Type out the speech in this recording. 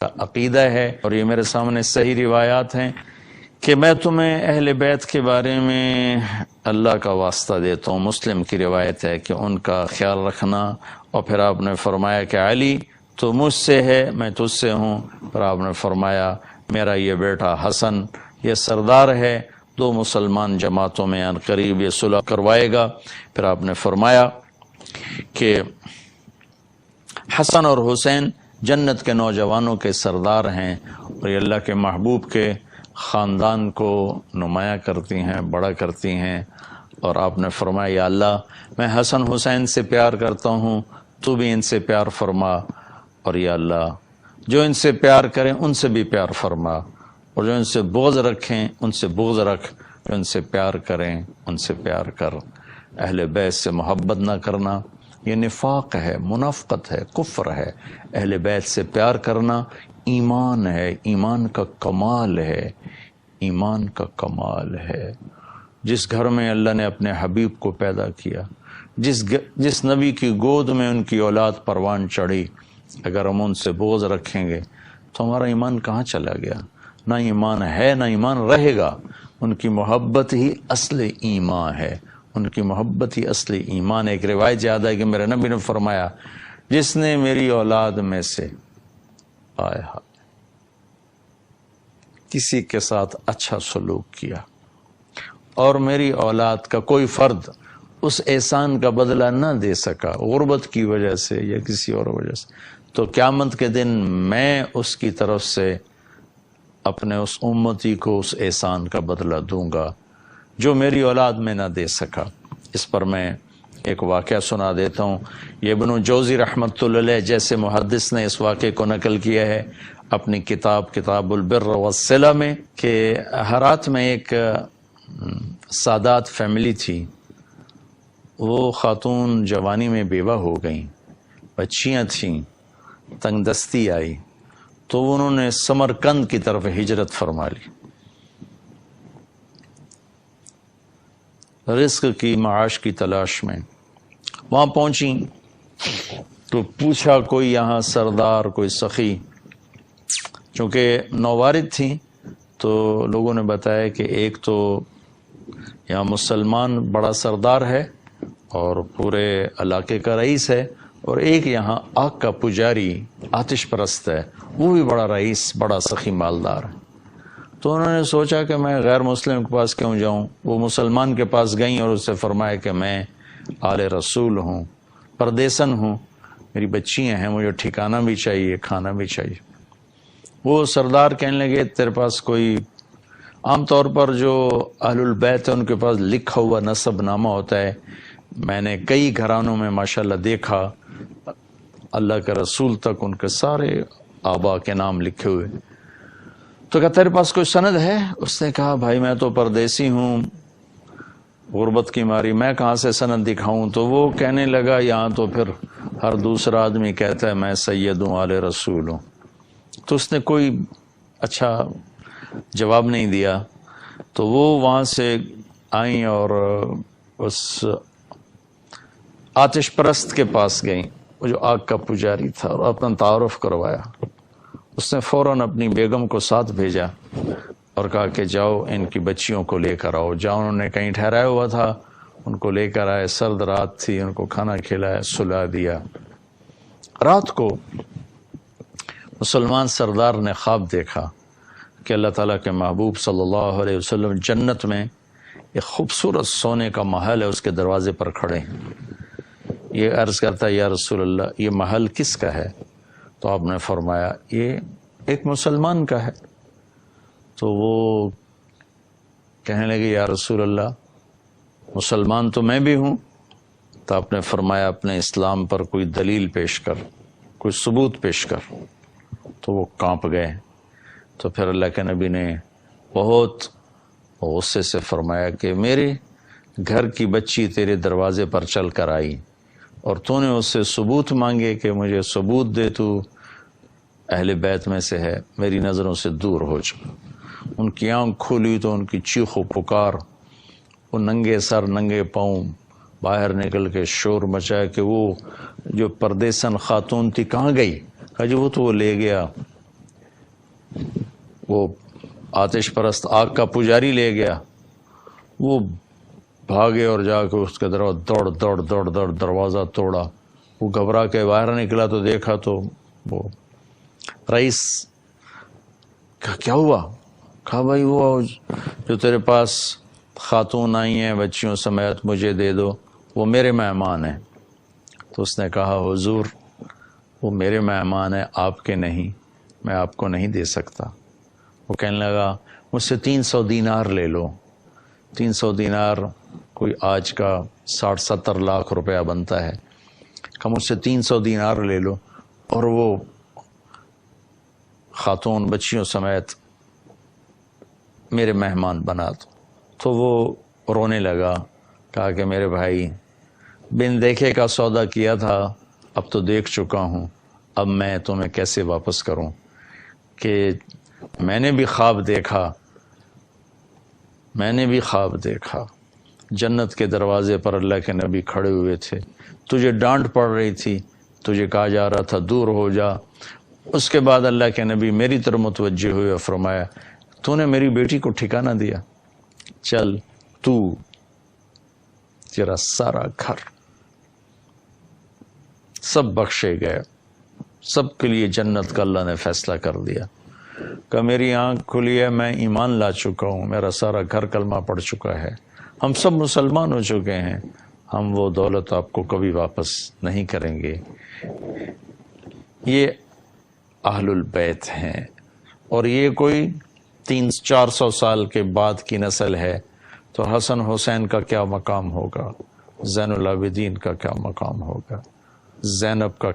کا عقیدہ ہے، اور یہ میرے سامنے صحیح روایات ہیں کہ میں تمہیں اہل بیت کے بارے میں اللہ کا واسطہ دیتا ہوں۔ مسلم کی روایت ہے کہ ان کا خیال رکھنا، اور پھر آپ نے فرمایا کہ علی تو مجھ سے ہے، میں تجھ سے ہوں۔ پھر آپ نے فرمایا میرا یہ بیٹا حسن یہ سردار ہے، دو مسلمان جماعتوں میں ان قریب یہ صلح کروائے گا۔ پھر آپ نے فرمایا کہ حسن اور حسین جنت کے نوجوانوں کے سردار ہیں، اور یہ اللہ کے محبوب کے خاندان کو نمایاں کرتی ہیں، بڑا کرتی ہیں۔ اور آپ نے فرمایا یا اللہ میں حسن حسین سے پیار کرتا ہوں، تو بھی ان سے پیار فرما، اور یا اللہ جو ان سے پیار کریں ان سے بھی پیار فرما، اور جو ان سے بغض رکھیں ان سے بغض رکھ، جو ان سے پیار کریں ان سے پیار کر۔ اہل بیت سے محبت نہ کرنا یہ نفاق ہے، منافقت ہے، کفر ہے۔ اہل بیت سے پیار کرنا ایمان ہے، ایمان کا کمال ہے، ایمان کا کمال ہے۔ جس گھر میں اللہ نے اپنے حبیب کو پیدا کیا، جس نبی کی گود میں ان کی اولاد پروان چڑھی، اگر ہم ان سے بغض رکھیں گے تو ہمارا ایمان کہاں چلا گیا؟ نہ ایمان ہے نہ ایمان رہے گا۔ ان کی محبت ہی اصل ایمان ہے، ان کی محبت ہی اصل ایمان ہے۔ ایک روایت یاد ہے کہ میرے نبی نے فرمایا جس نے میری اولاد میں سے کسی کے ساتھ اچھا سلوک کیا اور میری اولاد کا کوئی فرد اس احسان کا بدلہ نہ دے سکا، غربت کی وجہ سے یا کسی اور وجہ سے، تو قیامت کے دن میں اس کی طرف سے اپنے اس امتی کو اس احسان کا بدلہ دوں گا جو میری اولاد میں نہ دے سکا۔ اس پر میں ایک واقعہ سنا دیتا ہوں۔ یہ ابن جوزی رحمۃ اللہ علیہ جیسے محدث نے اس واقعے کو نقل کیا ہے اپنی کتاب البر والصلہ میں، کہ ہرات میں ایک سادات فیملی تھی۔ وہ خاتون جوانی میں بیوہ ہو گئیں، بچیاں تھیں، تنگ دستی آئی تو انہوں نے سمرقند کی طرف ہجرت فرما لی، رزق کی معاش کی تلاش میں۔ وہاں پہنچی تو پوچھا کوئی یہاں سردار، کوئی سخی، چونکہ نووارد تھیں تو لوگوں نے بتایا کہ ایک تو یہاں مسلمان بڑا سردار ہے اور پورے علاقے کا رئیس ہے، اور ایک یہاں آگ کا پجاری آتش پرست ہے، وہ بھی بڑا رئیس، بڑا سخی مالدار ہے۔ تو انہوں نے سوچا کہ میں غیر مسلم کے پاس کیوں جاؤں۔ وہ مسلمان کے پاس گئیں اور اس سے فرمایا کہ میں آل رسول ہوں، پردیسن ہوں، میری بچیاں ہیں، مجھے ٹھکانہ بھی چاہیے، کھانا بھی چاہیے۔ وہ سردار کہنے لگے تیرے پاس کوئی، عام طور پر جو اہل البیت ہیں ان کے پاس لکھا ہوا نسب نامہ ہوتا ہے، میں نے کئی گھرانوں میں ماشاءاللہ دیکھا اللہ کے رسول تک ان کے سارے آبا کے نام لکھے ہوئے۔ تو کہا تیرے پاس کوئی سند ہے؟ اس نے کہا بھائی میں تو پردیسی ہوں، غربت کی ماری میں کہاں سے سند دکھاؤں؟ تو وہ کہنے لگا یہاں تو پھر ہر دوسرا آدمی کہتا ہے میں سید ہوں، آل رسول ہوں۔ تو اس نے کوئی اچھا جواب نہیں دیا۔ تو وہ وہاں سے آئیں اور اس آتش پرست کے پاس گئیں، وہ جو آگ کا پجاری تھا، اور اپنا تعارف کروایا۔ اس نے فوراً اپنی بیگم کو ساتھ بھیجا اور کہا کہ جاؤ ان کی بچیوں کو لے کر آؤ۔ جاؤ، انہوں نے کہیں ٹھہرایا ہوا تھا، ان کو لے کر آئے، سرد رات تھی، ان کو کھانا کھلایا، سلا دیا۔ رات کو مسلمان سردار نے خواب دیکھا کہ اللہ تعالیٰ کے محبوب صلی اللہ علیہ وسلم جنت میں ایک خوبصورت سونے کا محل ہے، اس کے دروازے پر کھڑے ہیں۔ یہ عرض کرتا ہے یا رسول اللہ یہ محل کس کا ہے؟ تو آپ نے فرمایا یہ ایک مسلمان کا ہے۔ تو وہ کہنے لگے یا رسول اللہ مسلمان تو میں بھی ہوں۔ تو آپ نے فرمایا اپنے اسلام پر کوئی دلیل پیش کر، کوئی ثبوت پیش کر۔ تو وہ کانپ گئے۔ تو پھر اللہ کے نبی نے بہت غصے سے فرمایا کہ میرے گھر کی بچی تیرے دروازے پر چل کر آئی اور تو نے اس سے ثبوت مانگے کہ مجھے ثبوت دے تو اہل بیت میں سے ہے، میری نظروں سے دور ہو جا۔ ان کی آنکھ کھولی تو ان کی چیخ و پکار، وہ ننگے سر ننگے پاؤں باہر نکل کے شور مچایا کہ وہ جو پردیسن خاتون تھی کہاں گئی؟ کہا جی وہ تو وہ لے گیا، وہ آتش پرست آگ کا پجاری لے گیا، وہ بھاگے اور جا کے اس کے دوڑ دروازہ توڑا، وہ گھبرا کے باہر نکلا تو دیکھا تو وہ رئیس کیا ہوا؟ کہا بھائی وہ جو تیرے پاس خاتون آئی ہیں بچیوں سمیت مجھے دے دو، وہ میرے مہمان ہیں۔ تو اس نے کہا حضور وہ میرے مہمان ہیں، آپ کے نہیں، میں آپ کو نہیں دے سکتا۔ وہ کہنے لگا مجھ سے 300 دینار لے لو۔ 300 دینار کوئی آج کا 60-70 لاکھ روپیہ بنتا ہے۔ کہ مجھ سے 300 دینار لے لو اور وہ خاتون بچیوں سمیت میرے مہمان بنا دو۔ تو وہ رونے لگا، کہا کہ میرے بھائی بن دیکھے کا سودا کیا تھا، اب تو دیکھ چکا ہوں، اب میں تمہیں کیسے واپس کروں؟ کہ میں نے بھی خواب دیکھا، جنت کے دروازے پر اللہ کے نبی کھڑے ہوئے تھے، تجھے ڈانٹ پڑ رہی تھی، تجھے کہا جا رہا تھا دور ہو جا۔ اس کے بعد اللہ کے نبی میری طرف متوجہ ہوئے اور فرمایا تو نے میری بیٹی کو ٹھکانہ دیا، چل تو تیرا سارا گھر سب بخشے گئے، سب کے لیے جنت کا اللہ نے فیصلہ کر دیا۔ کہ میری آنکھ کھلی ہے، میں ایمان لا چکا ہوں، میرا سارا گھر کلمہ پڑھ چکا ہے، ہم سب مسلمان ہو چکے ہیں، ہم وہ دولت آپ کو کبھی واپس نہیں کریں گے۔ یہ اہل البیت ہیں، اور یہ کوئی 300-400 سال کے بعد کی نسل ہے، تو حسن حسین کا کیا مقام ہوگا، زین العابدین کا کیا مقام ہوگا، زینب کا